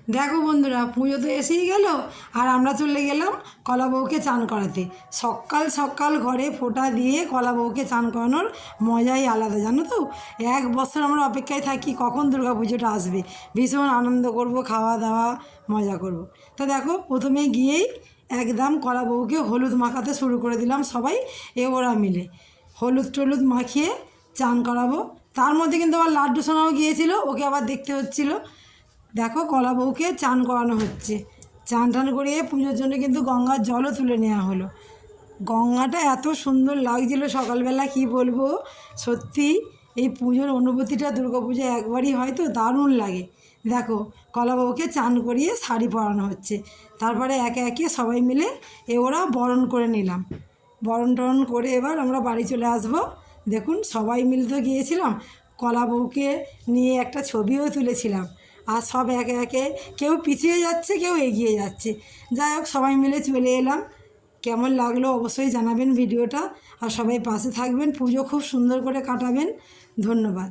দেখো বন্ধুরা, পুজো তো এসেই গেল আর আমরা চলে গেলাম কলা বউকে চান করাতে। সকাল সকাল ঘরে ফোঁটা দিয়ে কলা বউকে চান করানোর মজাই আলাদা, জানো তো। 1 বছর আমরা অপেক্ষায় থাকি কখন দুর্গা পুজোটা আসবে, ভীষণ আনন্দ করব, খাওয়া দাওয়া মজা করব। তো দেখো, প্রথমে গিয়েই একদম কলা বউকে হলুদ মাখাতে শুরু করে দিলাম সবাই ওরা মিলে। হলুদ টলুদ মাখিয়ে চান করাবো। তার মধ্যে কিন্তু আবার লাড্ডু সোনাও গিয়েছিল, ওকে আবার দেখতে হচ্ছিলো। দেখো, কলা বউকে চান করানো হচ্ছে। চান টান করিয়ে পুজোর জন্য কিন্তু গঙ্গার জলও তুলে নেওয়া হলো। গঙ্গাটা এত সুন্দর লাগছিল সকালবেলা, কি বলবো। সত্যি এই পুজোর অনুভূতিটা দুর্গাপুজো একবারই হয়তো দারুণ লাগে। দেখো, কলা বউকে চান করিয়ে শাড়ি পরানো হচ্ছে। তারপরে একে একে সবাই মিলে ওরা বরণ করে নিলাম। বরণ টরণ করে এবার আমরা বাড়ি চলে আসব। দেখুন, সবাই মিলে তো গিয়েছিলাম, কলা বউকে নিয়ে একটা ছবিও তুলেছিলাম। আর সব একে একে কেউ পিছিয়ে যাচ্ছে, কেউ এগিয়ে যাচ্ছে। যাই হোক, সবাই মিলে চলে এলাম। কেমন লাগলো অবশ্যই জানাবেন ভিডিওটা। আর সবাই পাশে থাকবেন, পুজো খুব সুন্দর করে কাটাবেন। ধন্যবাদ।